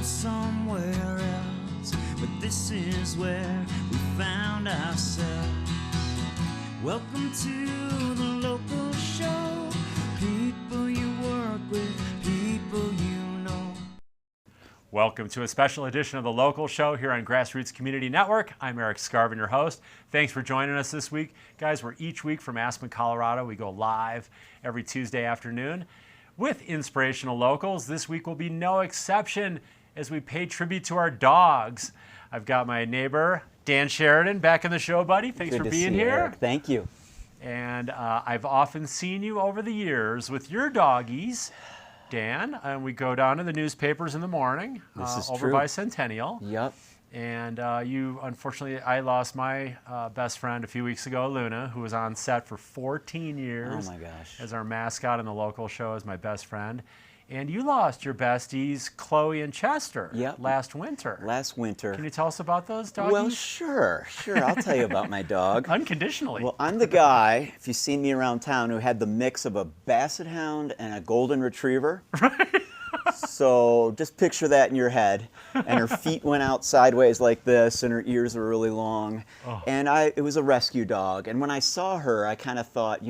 somewhere else, but this is where we found ourselves. Welcome to the local show. People you work with, people you know. Welcome to a special edition of the Local Show here on GrassRoots Community Network. I'm Erik Skarvan, your host. Thanks for joining us this week. Guys, we're each week from Aspen, Colorado. We go live every Tuesday afternoon with inspirational locals. This week will be no exception as we pay tribute to our dogs. I've got my neighbor, Dan Sheridan, back in the show, buddy. Thanks for being here. Erik. Thank you. And I've often seen you over the years with your doggies, Dan, and we go down to the newspapers in the morning over by Centennial. Yep. And unfortunately, I lost my best friend a few weeks ago, Luna, who was on set for 14 years. Oh my gosh. As our mascot in the local show, as my best friend. And you lost your besties, Chloe and Chester, last winter. Last winter. Can you tell us about those doggies? Well, sure. I'll tell you about my dog. Unconditionally. Well, I'm the guy, if you've seen me around town, who had the mix of a basset hound and a golden retriever. Right. So just picture that in your head. And her feet went out sideways like this, and her ears were really long. Oh. And it was a rescue dog. And when I saw her, I kind of thought,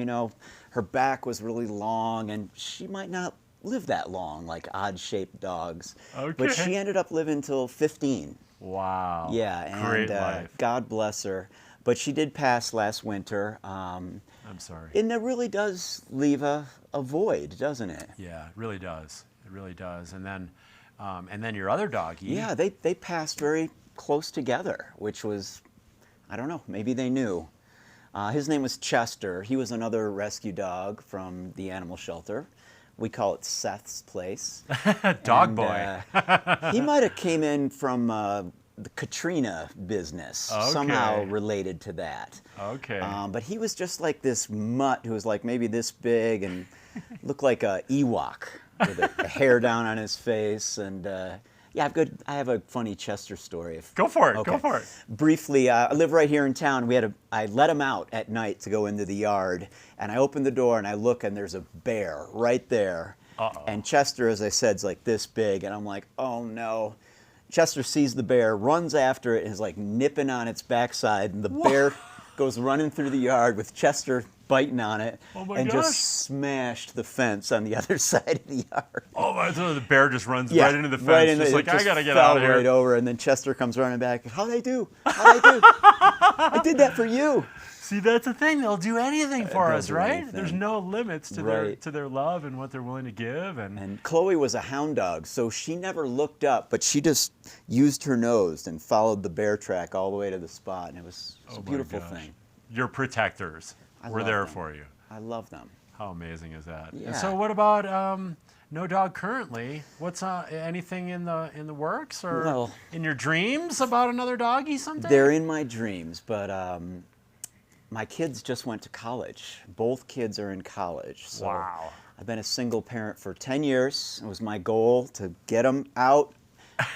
her back was really long, and she might not live that long, like odd-shaped dogs. Okay. But she ended up living till 15. Wow. Yeah, and great life. God bless her. But she did pass last winter. I'm sorry. And it really does leave a void, doesn't it? Yeah, it really does. It really does. And then your other doggy. Yeah, they passed very close together, which was, I don't know, maybe they knew. His name was Chester. He was another rescue dog from the animal shelter. We call it Seth's place. Dog boy. He might have came in from the Katrina business, somehow related to that. Okay. But he was just like this mutt who was like maybe this big and looked like a Ewok with a hair down on his face. And I have a funny Chester story. Go for it. Go for it. Briefly, I live right here in town. I let him out at night to go into the yard, and I open the door and I look, and there's a bear right there. Uh-oh. And Chester, as I said, is like this big, and I'm like, oh no. Chester sees the bear, runs after it, and is like nipping on its backside, and the bear goes running through the yard with Chester biting on it, just smashed the fence on the other side of the yard. Oh my! So the bear just runs right into the fence, just like, I gotta get out of here. Right over, and then Chester comes running back. How'd I do? I did that for you. See, that's the thing. They'll do anything for us, right? There's no limits to their love and what they're willing to give. And Chloe was a hound dog, so she never looked up, but she just used her nose and followed the bear track all the way to the spot, and it was a beautiful thing. Your protectors were there for you. I love them. How amazing is that? Yeah. And so what about no dog currently? What's anything in the works or in your dreams about another doggy someday? They're in my dreams, but my kids just went to college. Both kids are in college. So wow. I've been a single parent for 10 years. It was my goal to get them out.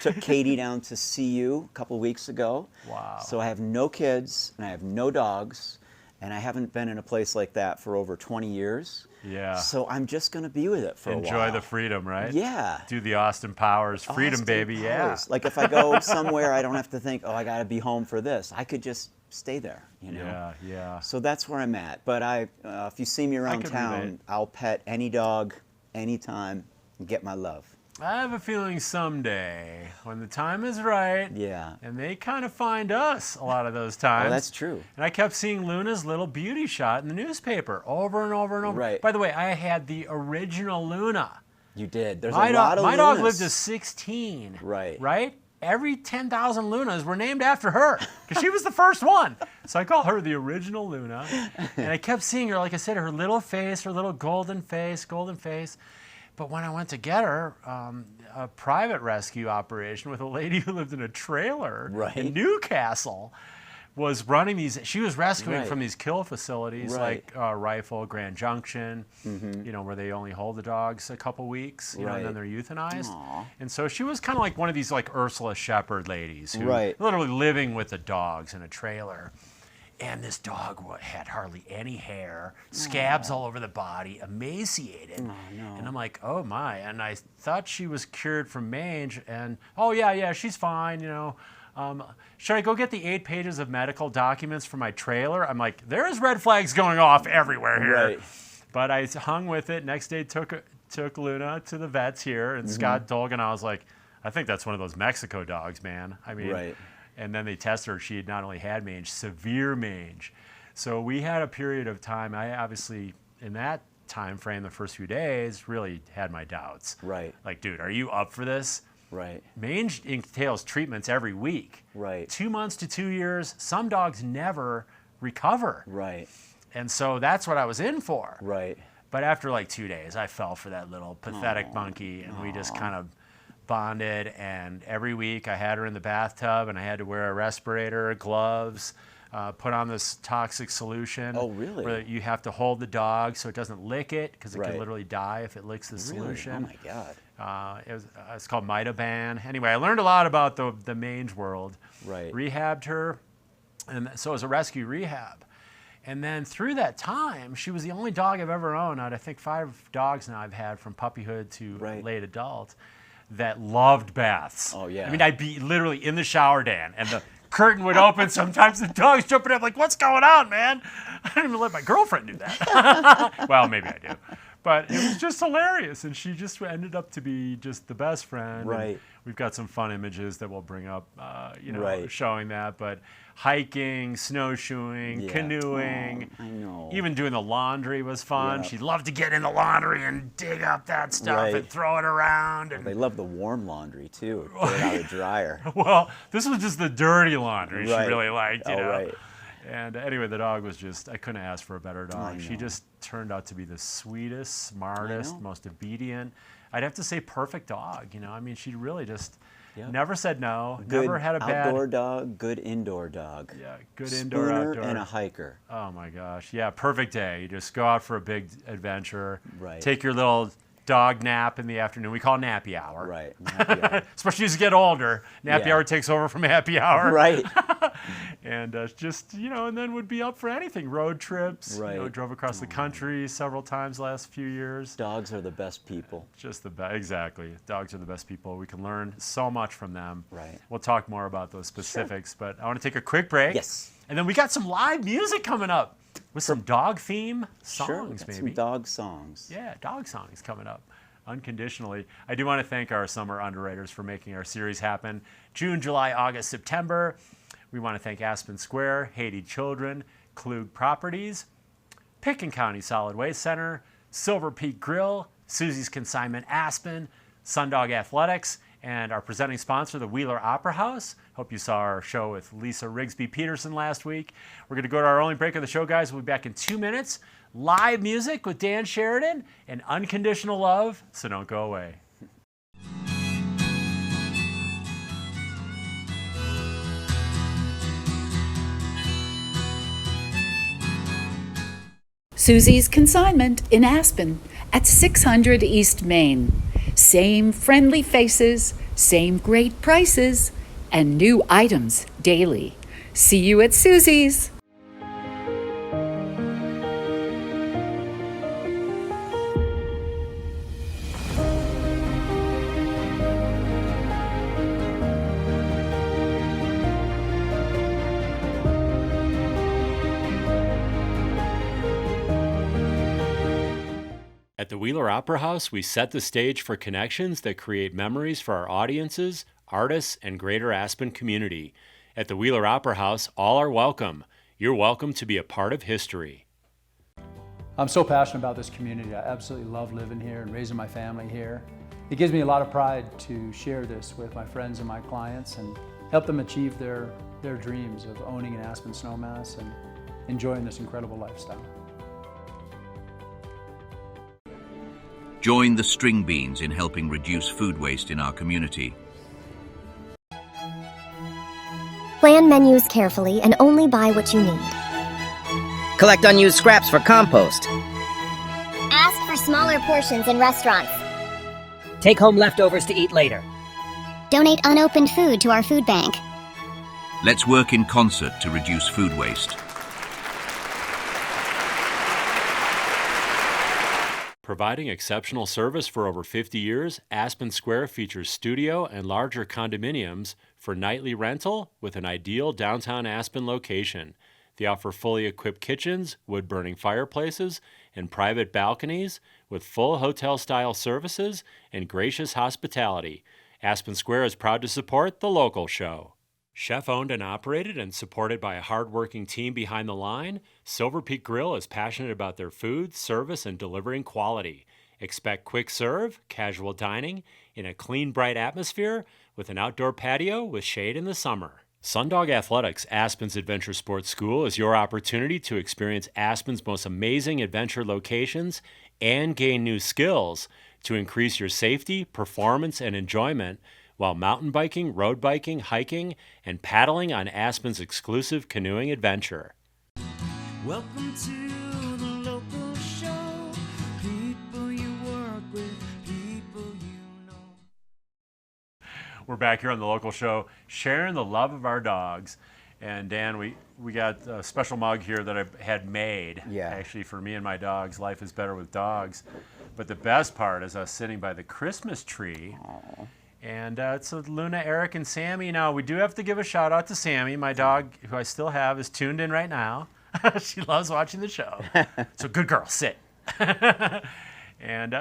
Took Katie down to CU a couple weeks ago. Wow. So I have no kids and I have no dogs, and I haven't been in a place like that for over 20 years. Yeah. So I'm just going to be with it for a while. Enjoy the freedom, right? Yeah. Do the Austin Powers freedom, Austin baby. Powers. Yeah. Like if I go somewhere, I don't have to think, I got to be home for this. I could just stay there, Yeah, yeah. So that's where I'm at. But if you see me around town, I'll pet any dog, anytime, and get my love. I have a feeling someday, when the time is right, and they kind of find us a lot of those times. Oh, that's true. And I kept seeing Luna's little beauty shot in the newspaper over and over and over. Right. By the way, I had the original Luna. You did. There's a lot of Lunas. My dog lived to 16. Right. Right? Every 10,000 Lunas were named after her because she was the first one. So I call her the original Luna. And I kept seeing her, like I said, her little face, her little golden face. But when I went to get her, a private rescue operation with a lady who lived in a trailer in Newcastle was running these. She was rescuing from these kill facilities like Rifle, Grand Junction, where they only hold the dogs a couple weeks, and then they're euthanized. Aww. And so she was kind of like one of these like Ursula Shepherd ladies who Right. literally living with the dogs in a trailer. And this dog had hardly any hair, scabs all over the body, emaciated. Oh, no. And I'm like, oh my. And I thought she was cured from mange. And, oh, yeah, she's fine, you know. Should I go get the 8 pages of medical documents for my trailer? I'm like, there's red flags going off everywhere here. Right. But I hung with it. Next day, took Luna to the vets here. And Scott Dolgan, I was like, I think that's one of those Mexico dogs, man. I mean, right. And then they tested her. She had not only had mange, severe mange. So we had a period of time. I obviously, in that time frame, the first few days, really had my doubts. Right. Like, dude, are you up for this? Right. Mange entails treatments every week. Right. 2 months to 2 years. Some dogs never recover. Right. And so that's what I was in for. Right. But after like 2 days, I fell for that little pathetic monkey, and we just kind of bonded. And every week I had her in the bathtub, and I had to wear a respirator, gloves, put on this toxic solution. Oh, really? Where you have to hold the dog so it doesn't lick it, because it Right. can literally die if it licks the Really? solution. Oh my God. It's called Mitoban. Anyway, I learned a lot about the mange world. Right. Rehabbed her, and so it was a rescue rehab. And then through that time, she was the only dog I've ever owned out of, I think, 5 dogs now I've had from puppyhood to Right. late adult that loved baths. Oh, yeah. I mean, I'd be literally in the shower, Dan, and the curtain would open. Sometimes the dog's jumping up like, what's going on, man? I didn't even let my girlfriend do that. Well, maybe I do. But it was just hilarious, and she just ended up to be just the best friend. Right. And we've got some fun images that we'll bring up, Right. showing that. But hiking, snowshoeing, Yeah. canoeing, Oh, I know. even doing the laundry was fun. Yeah. She loved to get in the laundry and dig up that stuff Right. and throw it around. And They love the warm laundry too. Get it out of the dryer. well, this was just the dirty laundry Right. she really liked, you Oh, know. right. And anyway, the dog was just, I couldn't ask for a better dog. She know. just turned out to be the sweetest, smartest, know. most obedient. I'd have to say perfect dog, you know. I mean, she really just Yep. never said no, Good never had a bad... outdoor dog, good indoor dog. Yeah, good indoor, Spooner outdoor. and a hiker. Oh my gosh, yeah, perfect day. You just go out for a big adventure, Right. take your little dog nap in the afternoon. We call nappy hour. Right. Yeah. Especially as you get older, nappy Yeah. hour takes over from happy hour. Right. And just, and then would be up for anything. Road trips. Right. Drove across the country several times last few years. Dogs are the best people. Just the best. Exactly. Dogs are the best people. We can learn so much from them. Right. We'll talk more about those specifics, but I want to take a quick break. Yes. And then we got some live music coming up with some dog theme songs, Sure. Got maybe. some dog songs. Yeah, dog songs coming up unconditionally. I do want to thank our summer underwriters for making our series happen. June, July, August, September. We want to thank Aspen Square, Haiti Children, Klug Properties, Picken County Solid Waste Center, Silver Peak Grill, Susie's Consignment Aspen, Sundog Athletics, and our presenting sponsor, the Wheeler Opera House. Hope you saw our show with Lisa Rigsby Peterson last week. We're going to go to our only break of the show, guys. We'll be back in 2 minutes. Live music with Dan Sheridan and unconditional love, so don't go away. Susie's Consignment in Aspen at 600 East Main. Same friendly faces, same great prices, and new items daily. See you at Susie's. At the Wheeler Opera House, we set the stage for connections that create memories for our audiences, artists, and greater Aspen community. At the Wheeler Opera House, all are welcome. You're welcome to be a part of history. I'm so passionate about this community. I absolutely love living here and raising my family here. It gives me a lot of pride to share this with my friends and my clients and help them achieve their dreams of owning an Aspen snowmass and enjoying this incredible lifestyle. Join the string beans in helping reduce food waste in our community. Plan menus carefully and only buy what you need. Collect unused scraps for compost. Ask for smaller portions in restaurants. Take home leftovers to eat later. Donate unopened food to our food bank. Let's work in concert to reduce food waste. Providing exceptional service for over 50 years, Aspen Square features studio and larger condominiums for nightly rental with an ideal downtown Aspen location. They offer fully equipped kitchens, wood-burning fireplaces, and private balconies with full hotel-style services and gracious hospitality. Aspen Square is proud to support the local show. Chef-owned and operated and supported by a hard-working team behind the line, Silver Peak Grill is passionate about their food, service, and delivering quality. Expect quick serve, casual dining, in a clean, bright atmosphere with an outdoor patio with shade in the summer. Sundog Athletics, Aspen's Adventure Sports School, is your opportunity to experience Aspen's most amazing adventure locations and gain new skills to increase your safety, performance, and enjoyment while mountain biking, road biking, hiking, and paddling on Aspen's exclusive canoeing adventure. Welcome to the local show. People you work with, people you know. We're back here on the local show, sharing the love of our dogs. And Dan, we got a special mug here that I had made, actually, for me and my dogs. Life is better with dogs. But the best part is us sitting by the Christmas tree. Aww. And it's Luna, Erik, and Sammy. Now, we do have to give a shout out to Sammy. My dog, who I still have, is tuned in right now. She loves watching the show. So good girl, sit. And,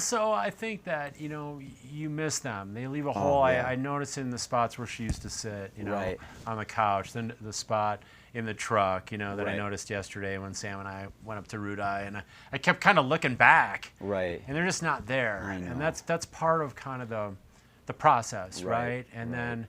so I think that, you miss them. They leave a hole. I noticed in the spots where she used to sit, on the couch, then the spot in the truck, that I noticed yesterday when Sam and I went up to Rudai, and I kept kind of looking back. Right. And they're just not there. I know. And that's part of kind of the process, right? And then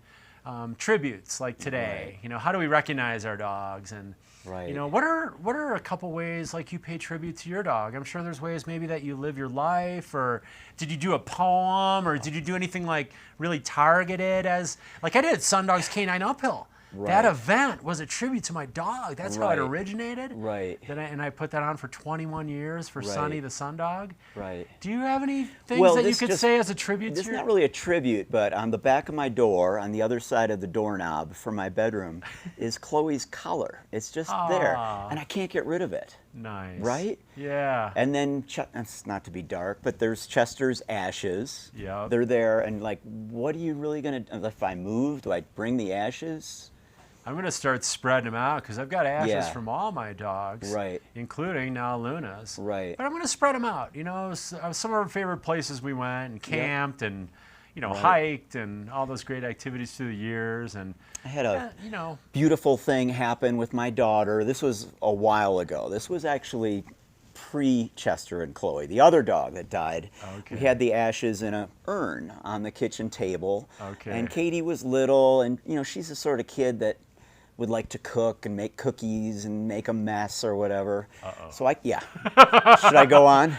tributes like today. How do we recognize our dogs? And what are a couple ways like you pay tribute to your dog? I'm sure there's ways maybe that you live your life, or did you do a poem, or did you do anything like really targeted as like I did Sundog's Canine Uphill. That event was a tribute to my dog. That's how it originated. Right. And I put that on for 21 years for Sunny the Sundog. Right. Do you have any things that you could say as a tribute to This your... is not really a tribute, but on the back of my door, on the other side of the doorknob for my bedroom, is Chloe's collar. It's just there, and I can't get rid of it. Nice. Right? Yeah. And then, it's not to be dark, but there's Chester's ashes. Yeah. They're there, and like, what are you really going to, if I move, do I bring the ashes? I'm going to start spreading them out because I've got ashes from all my dogs, including now Luna's. Right. But I'm going to spread them out. Some of our favorite places we went and camped and, hiked and all those great activities through the years. And I had a beautiful thing happen with my daughter. This was a while ago. This was actually pre-Chester and Chloe, the other dog that died. Okay. We had the ashes in an urn on the kitchen table. Okay. And Katie was little, and she's the sort of kid that would like to cook and make cookies and make a mess or whatever. So should I go on?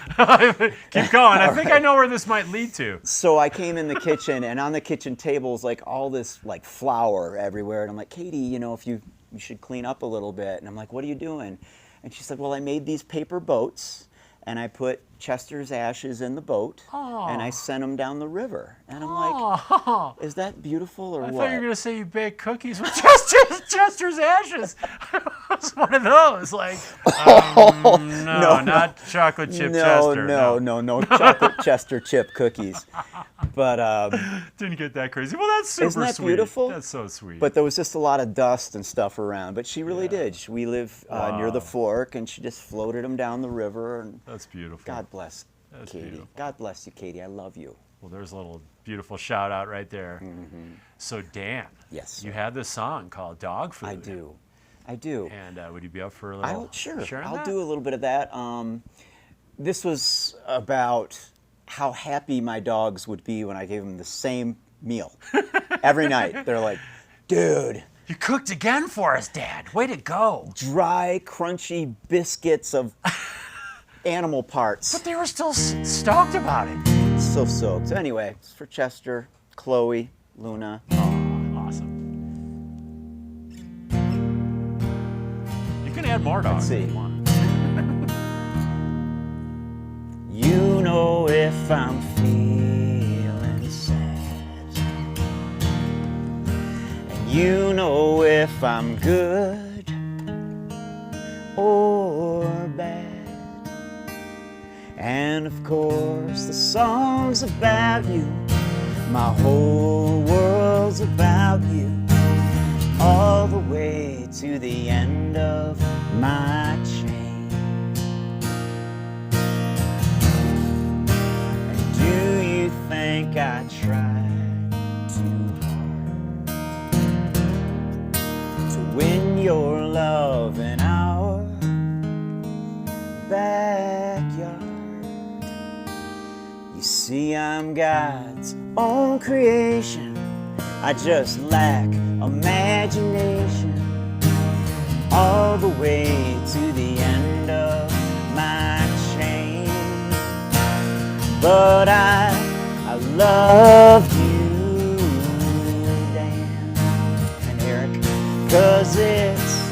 Keep going. I think I know where this might lead to. So I came in the kitchen, and on the kitchen table is like all this like flour everywhere, and I'm like, Katie, if you should clean up a little bit. And I'm like, what are you doing? And she said, well, I made these paper boats, and I put Chester's ashes in the boat, and I sent them down the river. And I'm like, is that beautiful or what? I thought you were going to say you baked cookies with Chester's ashes. It was one of those, like, no, not chocolate chip Chester. No, chocolate Chester chip cookies. But didn't get that crazy. Well, that's super isn't that sweet. Beautiful? That's so sweet. But there was just a lot of dust and stuff around. But she really did. We live near the fork, and she just floated them down the river. And that's beautiful. God bless Katie. Beautiful. God bless you, Katie. I love you. Well, there's a little beautiful shout out right there. Mm-hmm. So Dan, you had this song called Dog Food. I do. And would you be up for a little? Sure. I'll do a little bit of that. This was about how happy my dogs would be when I gave them the same meal every night. They're like, dude. You cooked again for us, Dad. Way to go. Dry, crunchy biscuits of animal parts. But they were still stoked about it. So soaked. So anyway, it's for Chester, Chloe, Luna. Oh, awesome. You can add more dogs if you want. You know if I'm feeling sad, and you know if I'm good or bad, And of course the song's about you. My whole world's about you. All the way to the end of my chain. And do you think I tried too hard to win your love in our backyard? You see, I'm God's own creation. I just lack imagination. All the way to the end of my chain. But I love you, Dan and Erik, 'cause it's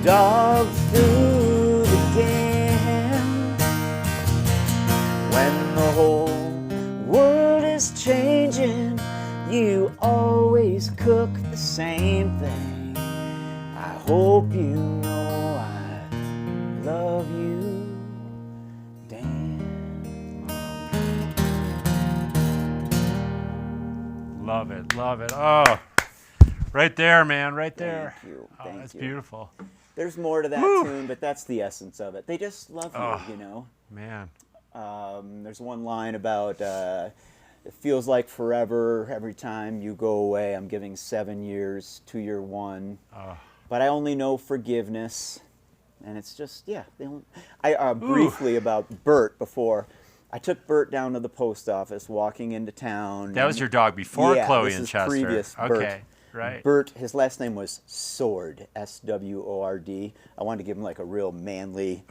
dog food again. When the whole world is changing, you always cook the same thing. I hope you know I love you, Dan. Love it, love it. Oh, right there, man, right there. Thank you. Oh, Thank that's you. beautiful. There's more to that tune, but that's the essence of it. They just love you, you know. Man. There's one line about it feels like forever every time you go away. I'm giving 7 years to your one, but I only know forgiveness. And it's just, yeah. Briefly about Bert before. I took Bert down to the post office, walking into town. That was your dog before Chloe this and is Chester. Previous Okay, Bert. right. Bert, his last name was Sword, S-W-O-R-D. I wanted to give him like a real manly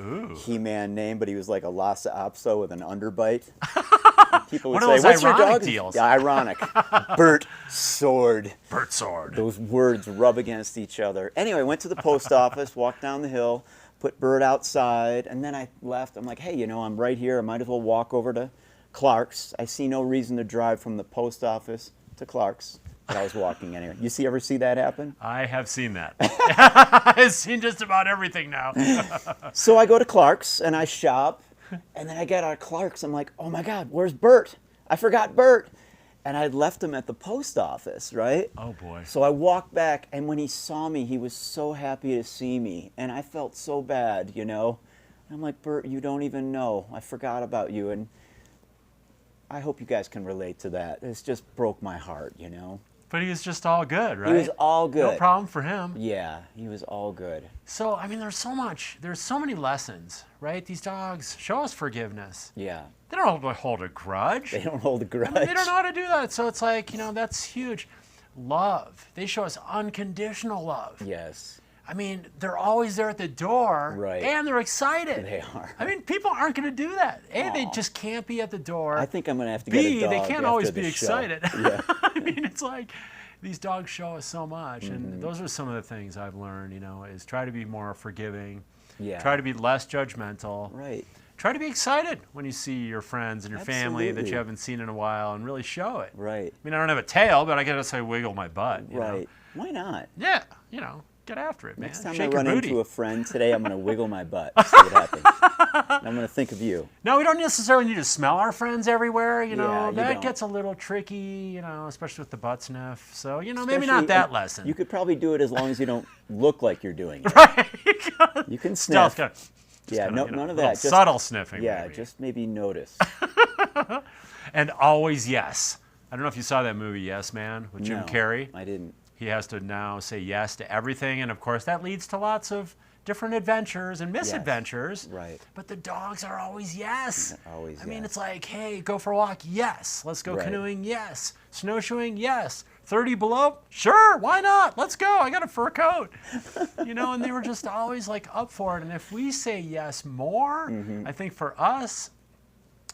He-Man name, but he was like a Lhasa Apso with an underbite. People would One of say, those "What's your ironic dog?" deals. Yeah, ironic. Bert Sword. Bert Sword. Those words rub against each other. Anyway, went to the post office, walked down the hill, put Bert outside, and then I left. I'm like, hey, you know, I'm right here. I might as well walk over to Clark's. I see no reason to drive from the post office to Clark's. But I was walking anyway. You ever see that happen? I have seen that. I've seen just about everything now. So I go to Clark's and I shop, and then I get out of Clark's. I'm like, oh my God, where's Bert? I forgot Bert. And I had left him at the post office, right? Oh boy. So I walked back, and when he saw me, he was so happy to see me. And I felt so bad, you know? And I'm like, Bert, you don't even know. I forgot about you. And I hope you guys can relate to that. It just broke my heart, you know? But he was just all good, right? He was all good. No problem for him. Yeah, he was all good. So, I mean, there's so many lessons, right? These dogs show us forgiveness. Yeah. They don't hold a grudge. They don't hold a grudge. I mean, they don't know how to do that. So it's like, you know, that's huge. Love. They show us unconditional love. Yes. I mean, they're always there at the door. Right. And they're excited. They are. I mean, people aren't going to do that. A, they just can't be at the door. I think I'm going to have to get a B, dog they can't after always the be show. excited. Yeah. I mean, it's like these dogs show us so much. And those are some of the things I've learned, you know, is try to be more forgiving. Yeah. Try to be less judgmental. Right. Try to be excited when you see your friends and your family that Absolutely. you haven't seen in a while and really show it. Right. I mean, I don't have a tail, but I guess I wiggle my butt. You know? Right. Why not? Yeah, you know, get after it, man. Next time Shake I your run booty. into a friend today, I'm going to wiggle my butt. See what happens. And I'm going to think of you. No, we don't necessarily need to smell our friends everywhere, you know. Yeah, you that don't. gets a little tricky, you know, especially with the butt sniff. So, you know, maybe Especially- not that lesson. You could probably do it as long as you don't look like you're doing it. Right. You can Stealth, sniff. kinda, Yeah, kinda, no, you know, none of little that. Just, subtle sniffing. Yeah, maybe. just maybe notice. And always yes. I don't know if you saw that movie, Yes Man, with Jim No, Carrey. I didn't. He has to now say yes to everything, and of course that leads to lots of different adventures and misadventures. Right. But the dogs are always yes. Always I mean, yes. it's like, hey, go for a walk, yes. Let's go Right. canoeing, yes. Snowshoeing, yes. 30 below, sure, why not? Let's go. I got a fur coat. You know, and they were just always like up for it. And if we say yes more, I think for us,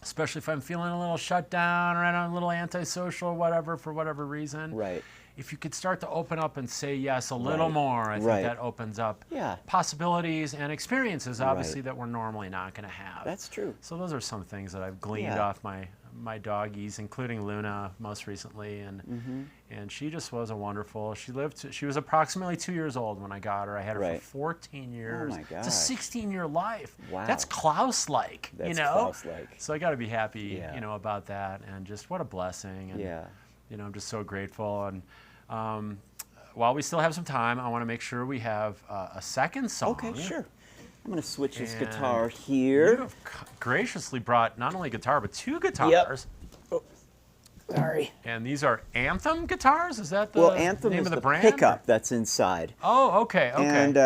especially if I'm feeling a little shut down or I'm a little antisocial or whatever, for whatever reason. Right. If you could start to open up and say yes a little Right. more, I think Right. that opens up Yeah. possibilities and experiences, obviously, Right. that we're normally not going to have. That's true. So those are some things that I've gleaned Yeah. off my my doggies, including Luna most recently, and she just was a wonderful. She was approximately 2 years old when I got her. I had her for 14 years. Oh my gosh. It's a 16-year life. Wow. That's Klaus-like, That's you know. Klaus-like. So I got to be happy, you know, about that, and just what a blessing. And, you know, I'm just so grateful. And while we still have some time, I want to make sure we have a second song. Okay, sure. I'm going to switch this guitar here. You have graciously brought not only guitar, but 2 guitars. Oh, sorry. And these are Anthem guitars? Is that the Anthem name is of the the brand? pickup that's inside. Oh, okay, okay. And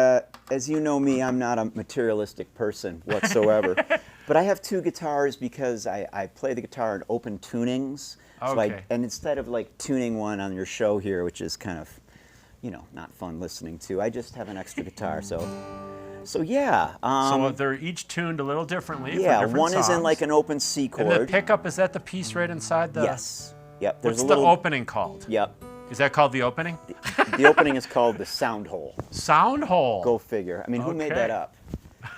as you know me, I'm not a materialistic person whatsoever. But I have 2 guitars because I play the guitar in open tunings. Okay. So and instead of like tuning one on your show here, which is kind of, you know, not fun listening to, I just have an extra guitar. So yeah. So they're each tuned a little differently for Yeah, different one is in songs. like an open C chord. And the pickup, is that the piece right inside the... Yes. Yep. What's the opening called? Yep. Is that called the opening? The opening is called the sound hole. Sound hole. Go figure. I mean, who made that up?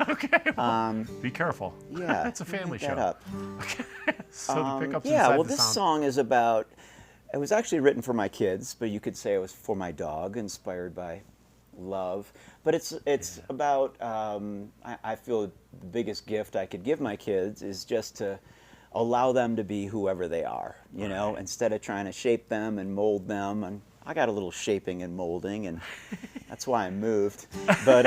Okay. Well, be careful. Yeah. It's a family who show. made that up? Okay. So the pickup's Yeah, inside well, the this sound. song is about, it was actually written for my kids, but you could say it was for my dog, inspired by love. But it's about, I feel the biggest gift I could give my kids is just to allow them to be whoever they are, you know, instead of trying to shape them and mold them. And I got a little shaping and molding, and that's why I moved. But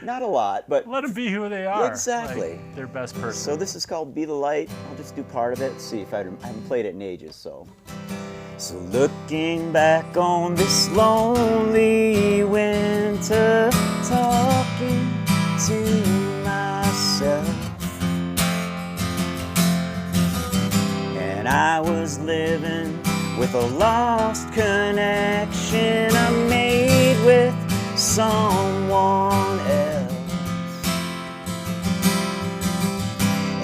not a lot, but let them be who they are. Exactly. Like their best person. So this is called Be the Light. I'll just do part of it. See if I haven't played it in ages, so. So looking back on this lonely winter, talking to myself, and I was living with a lost connection I made with someone else.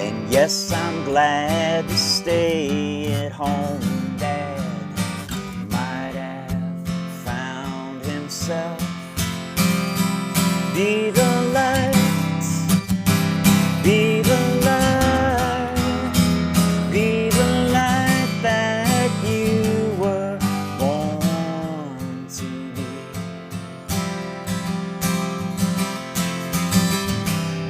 And yes, I'm glad to stay at home. Dad might have found himself. Be the light, be the light, be the light that you were born to be.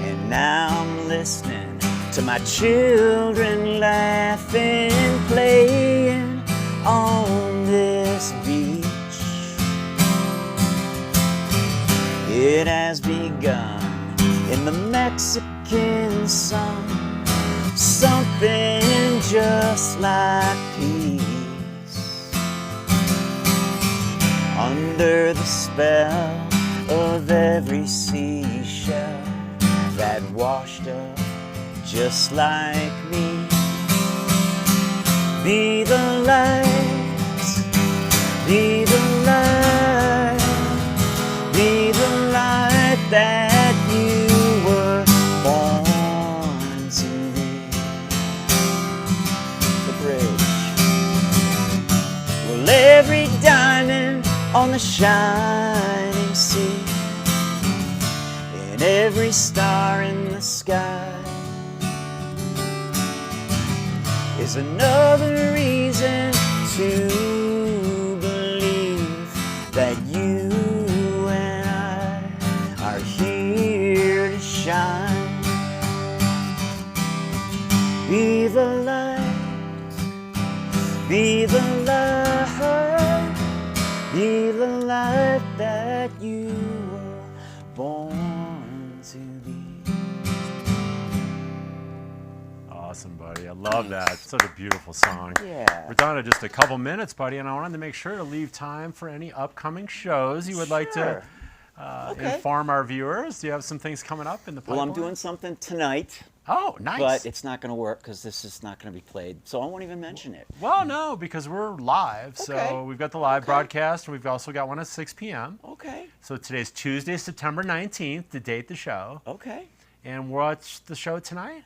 And now I'm listening to my children laughing, playing on this beach. It has begun in the Mexican sun, something just like peace, under the spell of every seashell that washed up just like me. Be the light, be the light, be the light that you were born to be. The bridge. Well, every diamond on the shining sea, and every star in the sky is another reason to believe that you and I are here to shine. Be the light, be the light, be the light that you were born to be. Awesome, buddy. I love that. It's such a beautiful song. Yeah. We're down to just a couple minutes, buddy, and I wanted to make sure to leave time for any upcoming shows you would like to inform our viewers. Do you have some things coming up in the pipeline? Well, I'm doing something tonight. Oh, nice. But it's not going to work because this is not going to be played, so I won't even mention it. Well, no, because we're live. So we've got the live broadcast, and we've also got one at 6 p.m. Okay. So today's Tuesday, September 19th, to date the show. Okay. And what's the show tonight?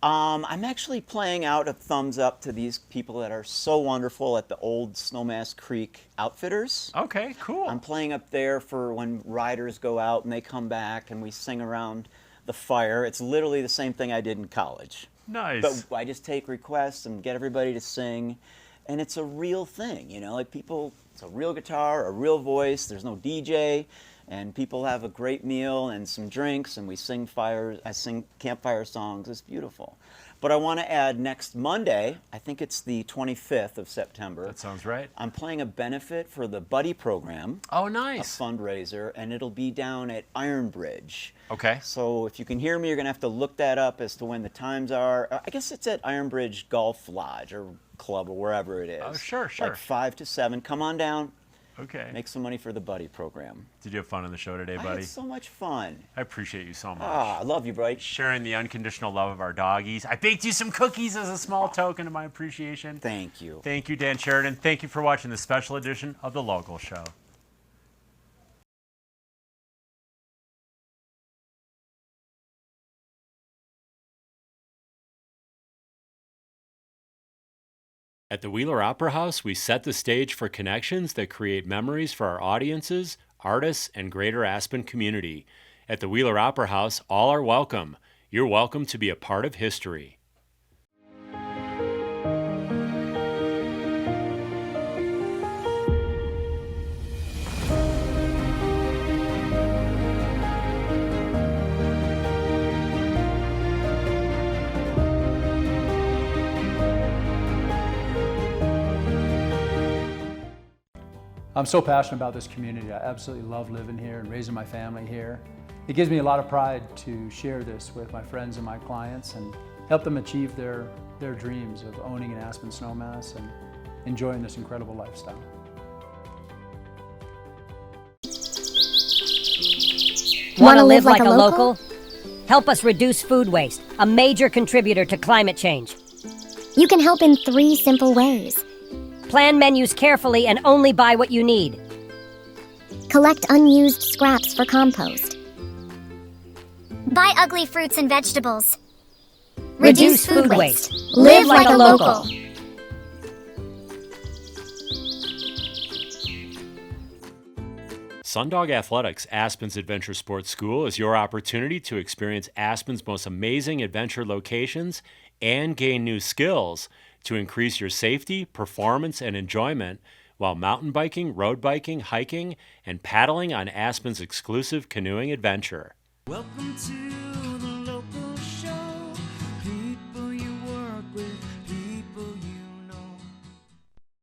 I'm actually playing out a thumbs up to these people that are so wonderful at the old Snowmass Creek Outfitters. Okay, cool. I'm playing up there for when riders go out and they come back and we sing around the fire. It's literally the same thing I did in college. Nice. But I just take requests and get everybody to sing, and it's a real thing, you know, like people, it's a real guitar, a real voice, there's no DJ, and people have a great meal and some drinks, and I sing campfire songs. It's beautiful. But I want to add next Monday, I think it's the 25th of September. That sounds right. I'm playing a benefit for the Buddy program. Oh, nice. A fundraiser, and it'll be down at Iron Bridge. Okay. So if you can hear me, you're going to have to look that up as to when the times are. I guess it's at Iron Bridge Golf Lodge or Club or wherever it is. Oh, sure. Like 5 to 7. Come on down. Okay. Make some money for the Buddy program. Did you have fun on the show today, buddy? I had so much fun. I appreciate you so much. I love you, buddy. Sharing the unconditional love of our doggies. I baked you some cookies as a small token of my appreciation. Thank you. Thank you, Dan Sheridan. Thank you for watching this special edition of The Local Show. At the Wheeler Opera House, we set the stage for connections that create memories for our audiences, artists, and greater Aspen community. At the Wheeler Opera House, all are welcome. You're welcome to be a part of history. I'm so passionate about this community. I absolutely love living here and raising my family here. It gives me a lot of pride to share this with my friends and my clients and help them achieve their dreams of owning an Aspen snowmass and enjoying this incredible lifestyle. Want to live like a local? Help us reduce food waste, a major contributor to climate change. You can help in 3 simple ways. Plan menus carefully and only buy what you need. Collect unused scraps for compost. Buy ugly fruits and vegetables. Reduce food waste. Live like a local. Sundog Athletics, Aspen's Adventure Sports School, is your opportunity to experience Aspen's most amazing adventure locations and gain new skills to increase your safety, performance, and enjoyment while mountain biking, road biking, hiking, and paddling on Aspen's exclusive canoeing adventure. Welcome to